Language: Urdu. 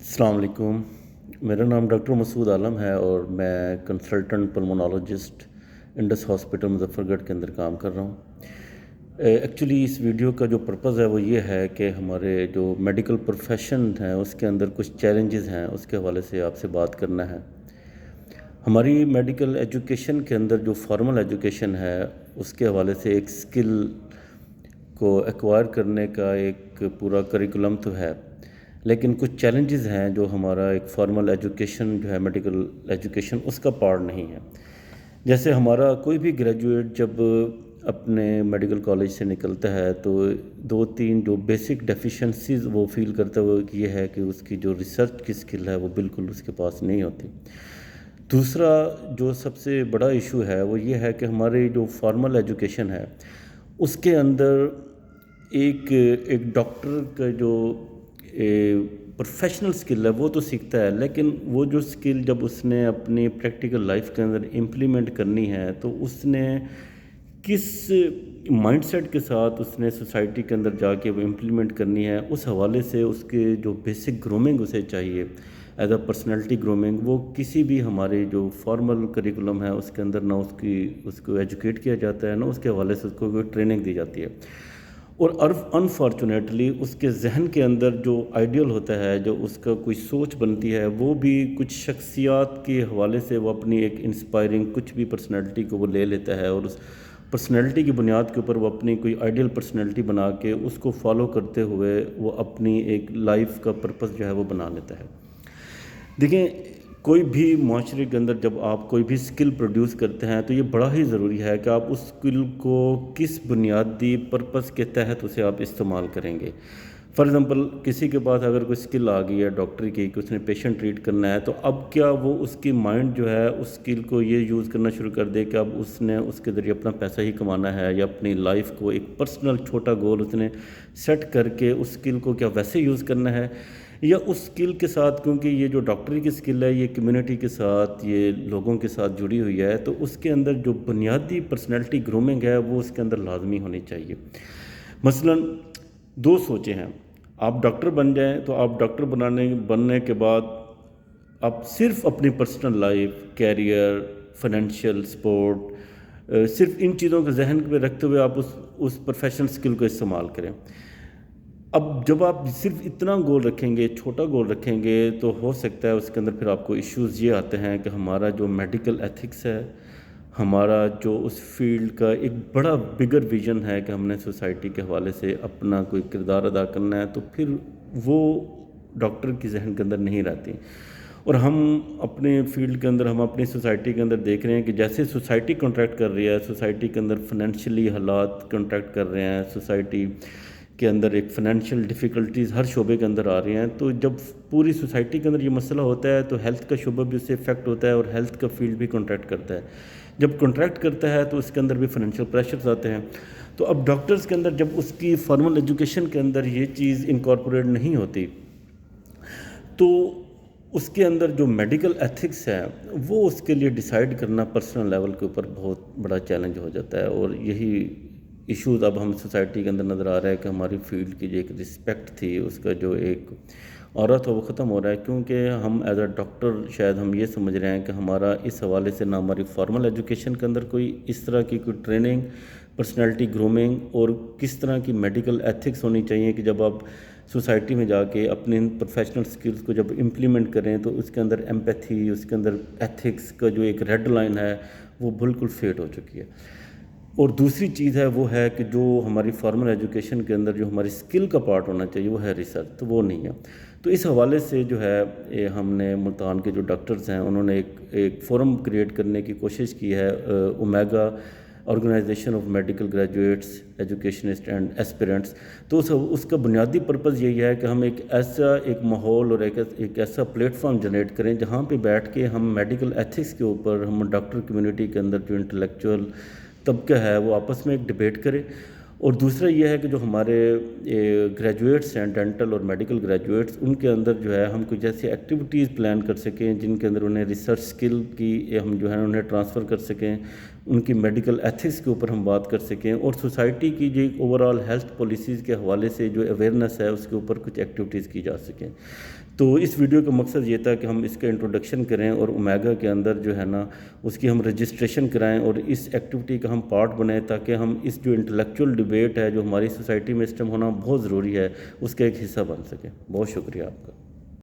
السلام علیکم۔ میرا نام ڈاکٹر مسعود عالم ہے اور میں consultant pulmonologist Indus hospital Muzaffar گڑھ کے اندر کام کر رہا ہوں۔ ایکچولی اس ویڈیو کا جو پرپز ہے وہ یہ ہے کہ ہمارے جو میڈیکل پروفیشن ہیں اس کے اندر کچھ چیلنجز ہیں، اس کے حوالے سے آپ سے بات کرنا ہے۔ ہماری میڈیکل ایجوکیشن کے اندر جو فارمل ایجوکیشن ہے اس کے حوالے سے ایک سکل کو ایکوائر کرنے کا ایک پورا کریکولم تو ہے، لیکن کچھ چیلنجز ہیں جو ہمارا ایک فارمل ایجوکیشن جو ہے میڈیکل ایجوکیشن اس کا پارٹ نہیں ہے۔ جیسے ہمارا کوئی بھی گریجویٹ جب اپنے میڈیکل کالج سے نکلتا ہے تو دو تین جو بیسک ڈیفیشنسیز وہ فیل کرتا ہے وہ یہ ہے کہ اس کی جو ریسرچ کی سکل ہے وہ بالکل اس کے پاس نہیں ہوتی۔ دوسرا جو سب سے بڑا ایشو ہے وہ یہ ہے کہ ہماری جو فارمل ایجوکیشن ہے اس کے اندر ایک ڈاکٹر کا جو پروفیشنل سکل ہے وہ تو سیکھتا ہے، لیکن وہ جو سکل جب اس نے اپنی پریکٹیکل لائف کے اندر امپلیمنٹ کرنی ہے تو اس نے کس مائنڈ سیٹ کے ساتھ اس نے سوسائٹی کے اندر جا کے وہ امپلیمنٹ کرنی ہے، اس حوالے سے اس کے جو بیسک گرومنگ اسے چاہیے ایز اے پرسنالٹی گرومنگ، وہ کسی بھی ہمارے جو فارمل کریکولم ہے اس کے اندر نہ اس کو ایجوکیٹ کیا جاتا ہے، نہ اس کے حوالے سے اس کو کوئی ٹریننگ دی جاتی ہے۔ اور انفارچونیٹلی اس کے ذہن کے اندر جو آئیڈیل ہوتا ہے، جو اس کا کوئی سوچ بنتی ہے، وہ بھی کچھ شخصیات کے حوالے سے وہ اپنی ایک انسپائرنگ کچھ بھی پرسنالٹی کو وہ لے لیتا ہے اور اس پرسنالٹی کی بنیاد کے اوپر وہ اپنی کوئی آئیڈیل پرسنالٹی بنا کے اس کو فالو کرتے ہوئے وہ اپنی ایک لائف کا پرپس جو ہے وہ بنا لیتا ہے۔ دیکھیں، کوئی بھی معاشرے کے اندر جب آپ کوئی بھی سکل پروڈیوس کرتے ہیں تو یہ بڑا ہی ضروری ہے کہ آپ اس سکل کو کس بنیادی پرپس کے تحت اسے آپ استعمال کریں گے۔ فار ایگزامپل کسی کے پاس اگر کوئی سکل آ گئی ہے ڈاکٹری کی کہ اس نے پیشنٹ ٹریٹ کرنا ہے، تو اب کیا وہ اس کی مائنڈ جو ہے اس سکل کو یہ یوز کرنا شروع کر دے کہ اب اس نے اس کے ذریعے اپنا پیسہ ہی کمانا ہے، یا اپنی لائف کو ایک پرسنل چھوٹا گول اس نے سیٹ کر کے اس سکل کو کیا ویسے یوز کرنا ہے، یا اس سکل کے ساتھ، کیونکہ یہ جو ڈاکٹری کی سکل ہے یہ کمیونٹی کے ساتھ، یہ لوگوں کے ساتھ جڑی ہوئی ہے، تو اس کے اندر جو بنیادی پرسنالٹی گرومنگ ہے وہ اس کے اندر لازمی ہونی چاہیے۔ مثلا دو سوچیں ہیں، آپ ڈاکٹر بن جائیں تو آپ ڈاکٹر بننے کے بعد آپ صرف اپنی personal life, career, financial support, صرف ان چیزوں کو ذہن میں رکھتے ہوئے آپ اس پروفیشنل سکل کو استعمال کریں۔ اب جب آپ صرف اتنا گول رکھیں گے، چھوٹا گول رکھیں گے، تو ہو سکتا ہے اس کے اندر پھر آپ کو ایشوز یہ آتے ہیں کہ ہمارا جو میڈیکل ایتھکس ہے، ہمارا جو اس فیلڈ کا ایک بڑا بگر ویژن ہے کہ ہم نے سوسائٹی کے حوالے سے اپنا کوئی کردار ادا کرنا ہے، تو پھر وہ ڈاکٹر کی ذہن کے اندر نہیں رہتی۔ اور ہم اپنے فیلڈ کے اندر، ہم اپنی سوسائٹی کے اندر دیکھ رہے ہیں کہ جیسے سوسائٹی کنٹریکٹ کر رہی ہے، سوسائٹی کے اندر فائنینشلی حالات کنٹریکٹ کر رہے ہیں، سوسائٹی کے اندر ایک فائنینشیل ڈیفیکلٹیز ہر شعبے کے اندر آ رہی ہیں، تو جب پوری سوسائٹی کے اندر یہ مسئلہ ہوتا ہے تو ہیلتھ کا شعبہ بھی اس سے افیکٹ ہوتا ہے اور ہیلتھ کا فیلڈ بھی کنٹریکٹ کرتا ہے۔ جب کنٹریکٹ کرتا ہے تو اس کے اندر بھی فائنینشیل پریشرز آتے ہیں۔ تو اب ڈاکٹرز کے اندر جب اس کی فارمل ایجوکیشن کے اندر یہ چیز انکارپوریٹ نہیں ہوتی، تو اس کے اندر جو میڈیکل ایتھکس ہے وہ اس کے لیے ڈیسائیڈ کرنا پرسنل لیول کے اوپر بہت بڑا چیلنج ہو جاتا ہے۔ اور یہی ایشوز اب ہم سوسائٹی کے اندر نظر آ رہا ہے کہ ہماری فیلڈ کی جو ایک رسپیکٹ تھی، اس کا جو ایک آرا تھا وہ ختم ہو رہا ہے، کیونکہ ہم ایز اے ڈاکٹر شاید ہم یہ سمجھ رہے ہیں کہ ہمارا اس حوالے سے نہ ہماری فارمل ایجوکیشن کے اندر کوئی اس طرح کی کوئی ٹریننگ، پرسنالٹی گرومنگ اور کس طرح کی میڈیکل ایتھکس ہونی چاہیے کہ جب آپ سوسائٹی میں جا کے اپنے پروفیشنل سکلز کو جب امپلیمنٹ کریں تو اس کے اندر ایمپیتھی، اس کے اندر ایتھکس کا جو ایک ریڈ لائن ہے وہ بالکل فیڈ ہو چکی ہے۔ اور دوسری چیز ہے وہ ہے کہ جو ہماری فارمل ایجوکیشن کے اندر جو ہماری سکل کا پارٹ ہونا چاہیے وہ ہے ریسرچ، تو وہ نہیں ہے۔ تو اس حوالے سے جو ہے ہم نے ملتان کے جو ڈاکٹرز ہیں انہوں نے ایک فورم کریٹ کرنے کی کوشش کی ہے، Omega organisation of medical graduates educationist and aspirants. تو اس کا بنیادی پرپز یہی ہے کہ ہم ایک ماحول اور ایک ایسا پلیٹ فارم جنریٹ کریں جہاں پہ بیٹھ کے ہم میڈیکل ایتھکس کے اوپر ہم ڈاکٹر کمیونٹی کے اندر جو انٹلیکچوئل طبقہ ہے وہ آپس میں ایک ڈبیٹ کرے۔ اور دوسرا یہ ہے کہ جو ہمارے گریجویٹس ہیں، ڈینٹل اور میڈیکل گریجویٹس، ان کے اندر جو ہے ہم کچھ ایسی ایکٹیویٹیز پلان کر سکیں جن کے اندر انہیں ریسرچ سکل کی ہم جو ہے انہیں ٹرانسفر کر سکیں، ان کی میڈیکل ایتھکس کے اوپر ہم بات کر سکیں، اور سوسائٹی کی جو ایک اوور آل ہیلتھ پالیسیز کے حوالے سے جو اویئرنیس ہے اس کے اوپر کچھ ایکٹیویٹیز کی جا سکیں۔ تو اس ویڈیو کا مقصد یہ تھا کہ ہم اس کا انٹروڈکشن کریں اور اومیگا کے اندر جو ہے نا اس کی ہم رجسٹریشن کرائیں اور اس ایکٹیویٹی کا ہم پارٹ بنائیں، تاکہ ہم اس جو انٹلیکچوئل ڈیبیٹ ہے جو ہماری سوسائٹی میں اس ٹائم ہونا بہت ضروری ہے اس کا ایک حصہ بن سکیں۔ بہت شکریہ آپ کا۔